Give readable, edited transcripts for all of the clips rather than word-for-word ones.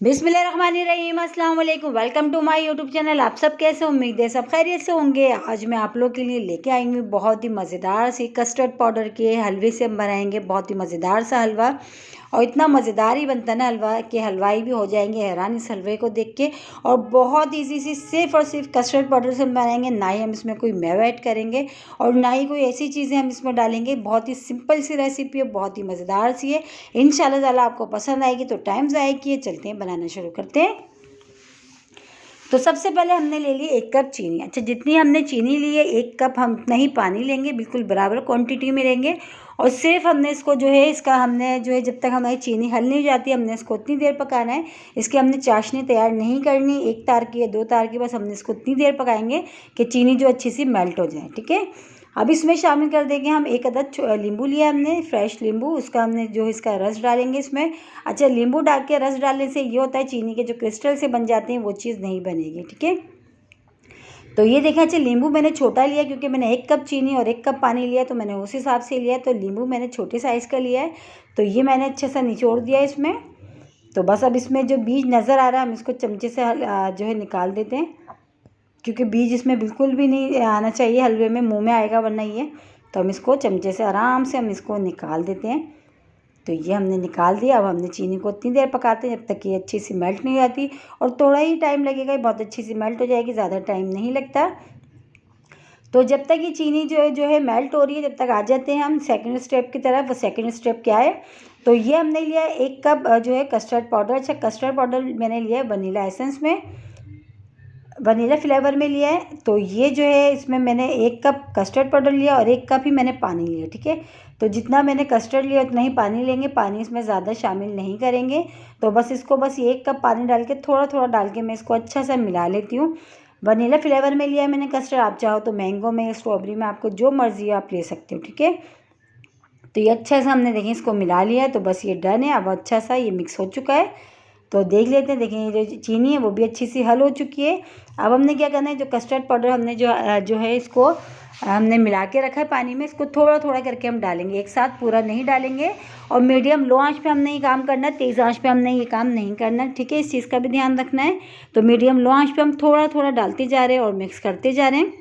बिस्मिल्लाहिर्रहमानिर्रहीम, अस्सलाम वालेकुम। Welcome to my YouTube channel. आप सब कैसे, उम्मीद है सब खैरियत से होंगे। आज मैं आप लोग के लिए लेके आई हूँ बहुत ही मज़ेदार सी कस्टर्ड पाउडर के हलवे से हम बनाएंगे बहुत ही मज़ेदार सा हलवा। और इतना मज़ेदार ही बनता है ना हलवा कि हलवाई भी हो जाएंगे हैरान इस हलवे को देख के। और बहुत ईजी सी सिर्फ और सिर्फ कस्टर्ड पाउडर से हम बनाएंगे, ना ही हम इसमें कोई मेवा ऐड करेंगे और ना ही कोई ऐसी चीज़ें हम इसमें डालेंगे। बहुत ही सिंपल सी रेसिपी है, बहुत ही मज़ेदार सी है। इंशाल्लाह ताला आपको पसंद आएगी। तो टाइम ज़ाया किए चलते हैं, बनाना शुरू करते हैं। तो सबसे पहले हमने ले ली 1 कप चीनी। अच्छा, जितनी हमने चीनी ली है 1 कप हम उतना ही पानी लेंगे, बिल्कुल बराबर क्वांटिटी में लेंगे। और सिर्फ हमने इसको जो है इसका हमने जो है जब तक हमारी चीनी हल नहीं हो जाती हमने इसको उतनी देर पकाना है। इसकी हमने चाशनी तैयार नहीं करनी, 1 तार की या 2 तार की, बस हमने इसको उतनी देर पकाएंगे कि चीनी जो अच्छी सी मेल्ट हो जाए। ठीक है, अब इसमें शामिल कर देंगे हम 1 अदद नींबू लिया हमने, फ्रेश नींबू, उसका हमने जो इसका रस डालेंगे इसमें। अच्छा, नींबू डाल के रस डालने से ये होता है चीनी के जो क्रिस्टल से बन जाते हैं वो चीज़ नहीं बनेगी। ठीक है, तो ये देखें। अच्छा, नींबू मैंने छोटा लिया क्योंकि मैंने 1 कप चीनी और 1 कप पानी लिया, तो मैंने उस हिसाब से लिया है। तो नींबू मैंने छोटे साइज़ का लिया है, तो ये मैंने अच्छे से निचोड़ दिया इसमें। तो बस अब इसमें जो बीज नज़र आ रहा है हम इसको चमचे से जो है निकाल देते हैं, क्योंकि बीज इसमें बिल्कुल भी नहीं आना चाहिए, हलवे में मुंह में आएगा वरना ये। तो हम इसको चमचे से आराम से हम इसको निकाल देते हैं। तो ये हमने निकाल दिया। अब हमने चीनी को उतनी देर पकाते हैं जब तक ये अच्छी सी मेल्ट नहीं हो जाती, और थोड़ा ही टाइम लगेगा, ये बहुत अच्छी सी मेल्ट हो जाएगी, ज़्यादा टाइम नहीं लगता। तो जब तक ये चीनी जो है मेल्ट हो रही है, जब तक आ जाते हैं हम सेकंड स्टेप की तरफ। वो सेकंड स्टेप क्या है, तो ये हमने लिया है 1 कप जो है कस्टर्ड पाउडर। अच्छा, कस्टर्ड पाउडर मैंने लिया है वनीला एसेंस में, वनीला फ्लेवर में लिया है। तो ये जो है इसमें मैंने 1 कप कस्टर्ड पाउडर लिया और 1 कप ही मैंने पानी लिया। ठीक है, तो जितना मैंने कस्टर्ड लिया उतना ही पानी लेंगे, पानी इसमें ज़्यादा शामिल नहीं करेंगे। तो बस इसको बस 1 कप पानी डाल के थोड़ा थोड़ा डाल के मैं इसको अच्छा सा मिला लेती हूँ। वनीला फ्लेवर में लिया है मैंने कस्टर्ड, आप चाहो तो मैंगो में, स्ट्रॉबेरी में, आपको जो मर्ज़ी है आप ले सकते हो। ठीक है, तो ये अच्छा सा हमने देखिए इसको मिला लिया है। तो बस ये डन है, अब अच्छा सा ये मिक्स हो चुका है। तो देख लेते हैं, देखें ये जो चीनी है वो भी अच्छी सी हल हो चुकी है। अब हमने क्या करना है, जो कस्टर्ड पाउडर हमने जो है इसको हमने मिला के रखा है पानी में, इसको थोड़ा थोड़ा करके हम डालेंगे, एक साथ पूरा नहीं डालेंगे। और मीडियम लो आंच पे हमने ये काम करना है, तेज़ आंच पे हमने ये काम नहीं करना है। ठीक है, इस चीज़ का भी ध्यान रखना है। तो मीडियम लो आंच पे हम थोड़ा थोड़ा डालते जा रहे हैं और मिक्स करते जा रहे हैं।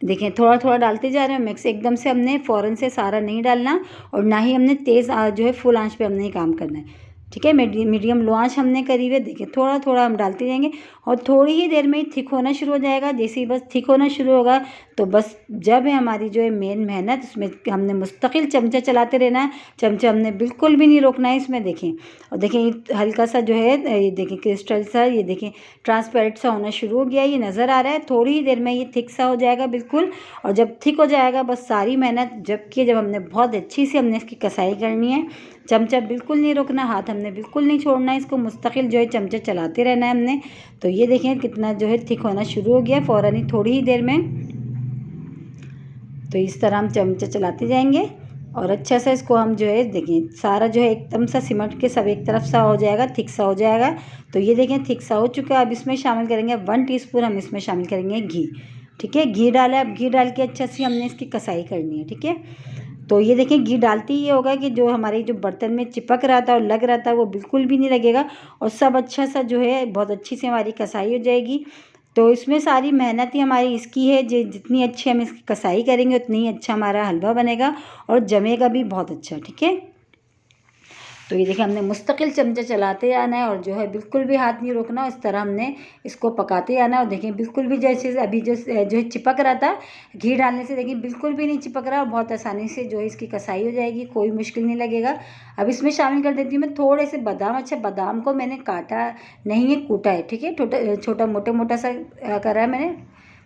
देखें, थोड़ा थोड़ा डालते जा रहे हैं मिक्स, एकदम से हमने फ़ौरन से सारा नहीं डालना और ना ही हमने तेज़ जो है फुल आंच पे हमने ये काम करना है। ठीक है, मीडियम लो आंच हमने करी हुई है। देखिए, थोड़ा थोड़ा हम डालते जाएंगे और थोड़ी ही देर में ही थिक होना शुरू हो जाएगा। जैसे ही बस थिक होना शुरू होगा तो बस जब है हमारी जो है मेन मेहनत, उसमें हमने मुस्तकिल चमचा चलाते रहना है, चमचा हमने बिल्कुल भी नहीं रोकना है इसमें। देखें, और देखें हल्का सा जो है ये देखें क्रिस्टल सा, ये देखें ट्रांसपेरेंट सा होना शुरू हो गया, ये नज़र आ रहा है। थोड़ी ही देर में ये थिक सा हो जाएगा बिल्कुल। और जब थिक हो जाएगा बस सारी मेहनत जब हमने बहुत अच्छी सी हमने इसकी कसाई करनी है, चमचा बिल्कुल नहीं रोकना, हाथ हमने बिल्कुल नहीं छोड़ना है, इसको मुस्तकिल जो है चमचा चलाते रहना है हमने। तो ये देखें कितना जो है थिक होना शुरू हो गया फ़ौरन ही, थोड़ी ही देर में। तो इस तरह हम चमचा चलाते जाएंगे और अच्छा सा इसको हम जो है देखें सारा जो है एकदम सा सिमट के सब एक तरफ सा हो जाएगा, थिक सा हो जाएगा। तो ये देखें थिक सा हो चुका है। अब इसमें शामिल करेंगे 1 टीस्पून हम इसमें शामिल करेंगे घी। ठीक है, घी डाला। अब घी डाल के अच्छा सी हमने इसकी कसाई करनी है। ठीक है, तो ये देखें घी डालते ही ये होगा कि जो हमारे जो बर्तन में चिपक रहा था और लग रहा था वो बिल्कुल भी नहीं लगेगा और सब अच्छा सा जो है बहुत अच्छी से हमारी कसाई हो जाएगी। तो इसमें सारी मेहनत ही हमारी इसकी है, जितनी अच्छी हम इसकी कसाई करेंगे उतनी ही अच्छा हमारा हलवा बनेगा और जमेगा भी बहुत अच्छा। ठीक है, तो ये देखिए हमने मुस्तकिल चमचा चलाते जाना है और जो है बिल्कुल भी हाथ नहीं रोकना, इस तरह हमने इसको पकाते जाना है। और देखिए बिल्कुल भी जैसे अभी जो है चिपक रहा था, घी डालने से देखिए बिल्कुल भी नहीं चिपक रहा और बहुत आसानी से जो है इसकी कसाई हो जाएगी, कोई मुश्किल नहीं लगेगा। अब इसमें शामिल कर देती हूँ मैं थोड़े से बादाम। अच्छा, बादाम को मैंने काटा नहीं है, कूटा है। ठीक है, छोटा मोटा मोटा सा करा है मैंने,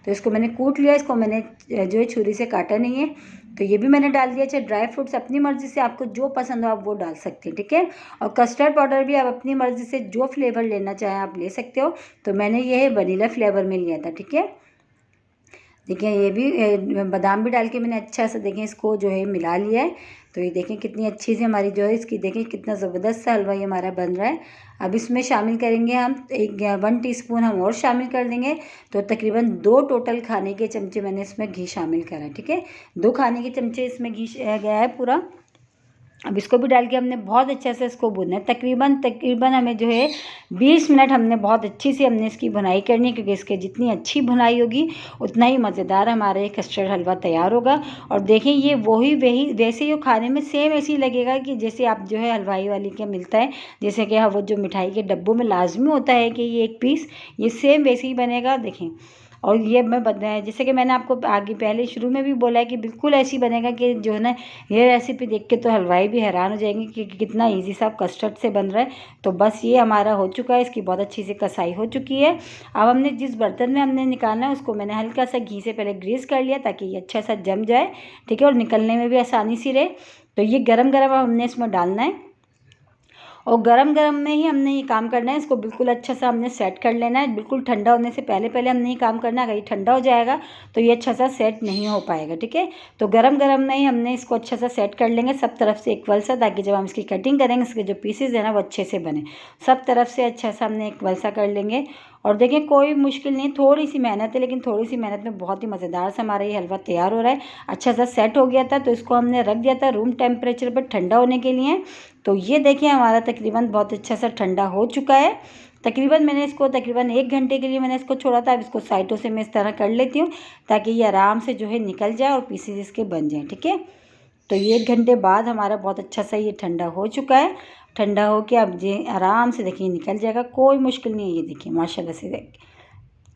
तो इसको मैंने कूट लिया, इसको मैंने जो है छुरी से काटा नहीं है। तो ये भी मैंने डाल दिया। अच्छा, ड्राई फ्रूट्स अपनी मर्ज़ी से आपको जो पसंद हो आप वो डाल सकते हैं। ठीक है, और कस्टर्ड पाउडर भी आप अपनी मर्ज़ी से जो फ्लेवर लेना चाहें आप ले सकते हो। तो मैंने ये है वनीला फ्लेवर में लिया था। ठीक है, देखिए ये भी बादाम भी डाल के मैंने अच्छा सा देखें इसको जो है मिला लिया है। तो ये देखें कितनी अच्छी सी हमारी जो है इसकी देखें कितना ज़बरदस्त सा हलवा ये हमारा बन रहा है। अब इसमें शामिल करेंगे हम 1 टीस्पून हम और शामिल कर देंगे। तो तकरीबन 2 टोटल खाने के चमचे मैंने इसमें घी शामिल करा है। ठीक है, 2 खाने के चमचे इसमें घी गया है पूरा। अब इसको भी डाल के हमने बहुत अच्छे से इसको भूनना है। तकरीबन हमें जो है 20 मिनट हमने बहुत अच्छी सी हमने इसकी भुनाई करनी है, क्योंकि इसके जितनी अच्छी भुनाई होगी उतना ही मज़ेदार हमारा ये कस्टर्ड हलवा तैयार होगा। और देखें ये वैसे ही खाने में सेम ऐसे ही लगेगा कि जैसे आप जो है हलवाई वाली के मिलता है, जैसे कि वो जो मिठाई के डब्बों में लाजमी होता है कि ये एक पीस, ये सेम वैसे ही बनेगा। देखें, और ये मैं बताया जैसे कि मैंने आपको आगे पहले शुरू में भी बोला है कि बिल्कुल ऐसी बनेगा कि जो है ना, ये रेसिपी देख के तो हलवाई भी हैरान हो जाएंगे कि कितना इजी सा कस्टर्ड से बन रहा है। तो बस ये हमारा हो चुका है, इसकी बहुत अच्छी से कसाई हो चुकी है। अब हमने जिस बर्तन में हमने निकालना है उसको मैंने हल्का सा घी से पहले ग्रीस कर लिया ताकि ये अच्छा सा जम जाए, ठीक है, और निकलने में भी आसानी सी रहे। तो ये गरम गरम हमने इसमें डालना है और गरम गरम में ही हमने ये काम करना है। इसको बिल्कुल अच्छा सा हमने सेट कर लेना है, बिल्कुल ठंडा होने से पहले हमने ये काम करना है। अगर ये ठंडा हो जाएगा तो ये अच्छा सा सेट नहीं हो पाएगा, ठीक है। तो गरम गरम में ही हमने इसको अच्छा सा सेट कर लेंगे सब तरफ से इक्वल सा, ताकि जब हम इसकी कटिंग करेंगे इसके जो पीसेज है ना वो अच्छे से बने। सब तरफ से अच्छा सा हमने इक्वल सा कर लेंगे। और देखें कोई मुश्किल नहीं, थोड़ी सी मेहनत है, लेकिन थोड़ी सी मेहनत में बहुत ही मज़ेदार सा हमारा ये हलवा तैयार हो रहा है। अच्छा सा सेट हो गया था तो इसको हमने रख दिया था रूम टेम्परेचर पर ठंडा होने के लिए। तो ये देखिए हमारा तकरीबन बहुत अच्छा सा ठंडा हो चुका है। मैंने इसको 1 घंटे के लिए मैंने इसको छोड़ा था। अब इसको साइडों से मैं इस तरह कर लेती हूँ ताकि ये आराम से जो है निकल जाए और पीसेज इसके बन जाए, ठीक है। तो ये 1 घंटे बाद हमारा बहुत अच्छा सा ये ठंडा हो चुका है। ठंडा हो के अब ये आराम से देखिए निकल जाएगा, कोई मुश्किल नहीं है। ये देखिए माशाल्लाह से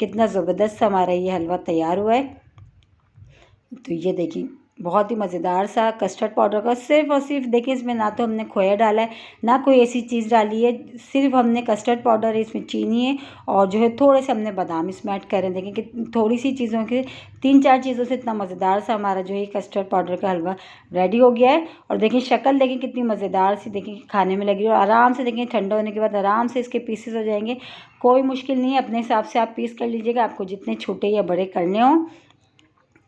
कितना ज़बरदस्त हमारा ये हलवा तैयार हुआ है। तो ये देखिए बहुत ही मज़ेदार सा कस्टर्ड पाउडर का सिर्फ़ और सिर्फ देखिए इसमें ना तो हमने खोया डाला है ना कोई ऐसी चीज़ डाली है, सिर्फ हमने कस्टर्ड पाउडर है, इसमें चीनी है और जो है थोड़े से हमने बादाम इसमें ऐड करें। देखिए कि थोड़ी सी चीज़ों के 3-4 चीज़ों से इतना मज़ेदार सा हमारा जो है कस्टर्ड पाउडर का हलवा रेडी हो गया है। और देखिए शक्ल देखिए कितनी मज़ेदार सी देखिए खाने में लगी है। और आराम से देखिए ठंडा होने के बाद आराम से इसके पीसेस हो जाएंगे, कोई मुश्किल नहीं है। अपने हिसाब से आप पीस कर लीजिएगा, आपको जितने छोटे या बड़े करने हों।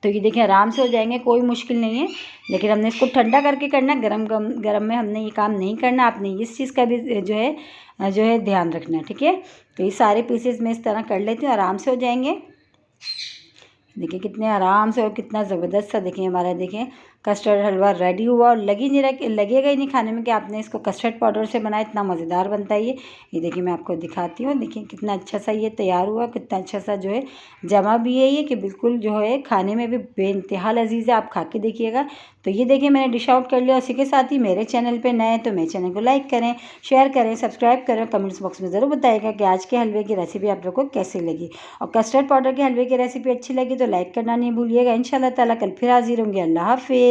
तो ये देखिए आराम से हो जाएंगे, कोई मुश्किल नहीं है। लेकिन हमने इसको ठंडा करके करना, गरम में हमने ये काम नहीं करना। आपने इस चीज़ का भी जो है ध्यान रखना है, ठीक है। तो ये सारे पीसेस मैं इस तरह कर लेती हूँ, आराम से हो जाएंगे। देखिए कितने आराम से और कितना ज़बरदस्त सा देखिए हमारा देखिए कस्टर्ड हलवा रेडी हुआ। और लगेगा ही नहीं खाने में कि आपने इसको कस्टर्ड पाउडर से बनाया, इतना मज़ेदार बनता है ये देखिए मैं आपको दिखाती हूँ। देखिए कितना अच्छा सा ये तैयार हुआ, कितना अच्छा सा जो है जमा भी है ये, कि बिल्कुल जो है खाने में भी बेइंतहा लजीज़ है। आप खा के देखिएगा। तो ये देखिए मैंने डिश आउट कर लिया। उसी के साथ ही मेरे चैनल पर नए तो मेरे चैनल को लाइक करें, शेयर करें, सब्सक्राइब करें। कमेंट्स बॉक्स में ज़रूर बताइएगा कि आज के हलवे की रेसिपी आप लोग को कैसी लगी। और कस्टर्ड पाउडर के हलवे की रेसिपी अच्छी लगी तो लाइक करना नहीं भूलिएगा। इंशाल्लाह ताला कल फिर हाजिर होंगे। अल्लाह हाफिज़।